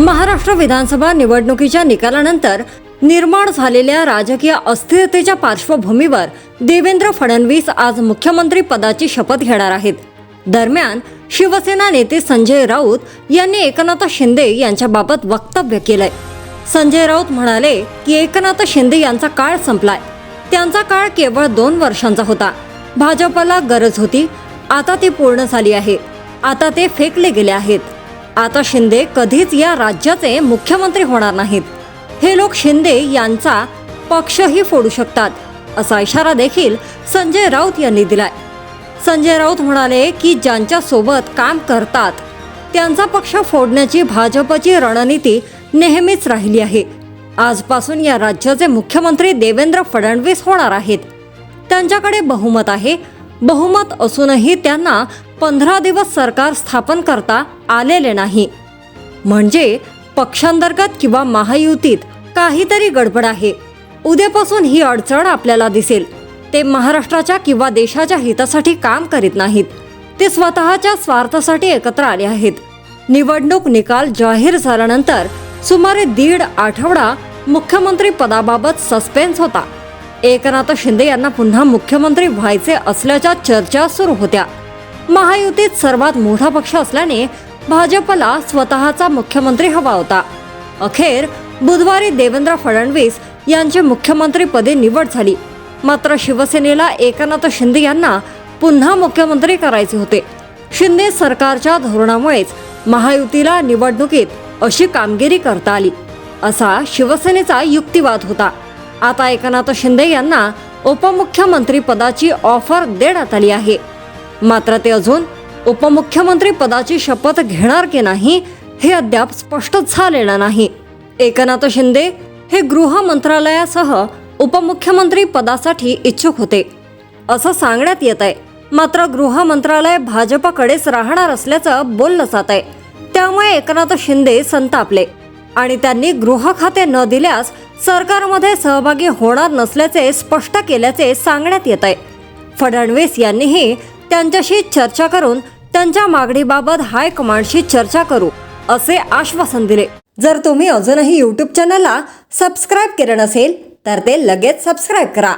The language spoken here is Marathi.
महाराष्ट्र विधानसभा निवडणुकीच्या निकालानंतर निर्माण झालेल्या राजकीय अस्थिरतेच्या पार्श्वभूमीवर देवेंद्र फडणवीस आज मुख्यमंत्री पदाची शपथ घेणार आहेत। दरम्यान शिवसेना नेते संजय राऊत यांनी एकनाथ शिंदे यांच्याबाबत वक्तव्य केलंय। संजय राऊत म्हणाले की एकनाथ शिंदे यांचा काळ संपलाय, त्यांचा काळ केवळ 2 वर्षांचा होता। भाजपला गरज होती, आता ती पूर्ण झाली आहे। आता ते फेकले गेले आहेत। आता शिंदे कधीच या राज्याचे मुख्यमंत्री होणार नाहीत। हे लोक शिंदे यांचा पक्षही फोडू शकतात, असा इशारा देखील संजय राऊत यांनी दिलाय। संजय राऊत म्हणाले की ज्यांच्या सोबत काम करतात त्यांचा पक्ष फोडण्याची भाजपची रणनीती नेहमीच राहिली आहे। आजपासून या राज्याचे मुख्यमंत्री देवेंद्र फडणवीस होणार आहेत। त्यांच्याकडे बहुमत आहे। बहुमत असूनही त्यांना 15 दिवस सरकार स्थापन करता आलेले नाही, म्हणजे पक्षांतर्गत किंवा महायुतीत काहीतरी गडबड आहे। उद्यापासून ही अडचण आपल्याला दिसेल। ते महाराष्ट्राच्या किंवा देशाच्या हितासाठी काम करीत नाहीत, ते स्वतःच्या स्वार्थासाठी एकत्र आले आहेत। निवडणूक निकाल जाहीर झाल्यानंतर सुमारे 1.5 आठवडा मुख्यमंत्री पदाबाबत सस्पेन्स होता। एकनाथ शिंदे यांना पुन्हा मुख्यमंत्री व्हायचे असल्याच्या चर्चा सुरू होत्या। महायुतीत सर्वात मोठा पक्ष असल्याने भाजपला स्वतःचा मुख्यमंत्री हवा होता। अखेर बुधवारी देवेंद्र फडणवीस यांची मुख्यमंत्रीपदी निवड झाली। मात्र शिवसेनेला एकनाथ शिंदे यांना पुन्हा मुख्यमंत्री करायचे होते। शिंदे सरकारच्या धोरणामुळेच महायुतीला निवडणुकीत अशी कामगिरी करता आली, असा शिवसेनेचा युक्तिवाद होता। आता एकनाथ शिंदे यांना उपमुख्यमंत्री पदाची ऑफर देण्यात आली आहे। मात्र ते अजून उपमुख्यमंत्री पदाची शपथ घेणार की नाही हे अद्याप स्पष्ट झालेलं नाही। एकनाथ शिंदे हे गृह मंत्रालयासह उपमुख्यमंत्री पदासाठी इच्छुक होते असं सांगण्यात येत आहे। मात्र गृह मंत्रालय भाजपकडेच राहणार असल्याचं बोललं जात आहे। त्यामुळे एकनाथ शिंदे संतापले आणि त्यांनी गृह खाते न दिल्यास सरकारमध्ये सहभागी होणार नसल्याचे स्पष्ट केल्याचे सांगण्यात येत आहे। फडणवीस यांनीही त्यांच्याशी चर्चा करून त्यांच्या मागणीबाबत हायकमांडशी चर्चा करू असे आश्वासन दिले। जर तुम्ही अजूनही YouTube चॅनलला सबस्क्राईब केलं नसेल तर ते लगेच सबस्क्राईब करा।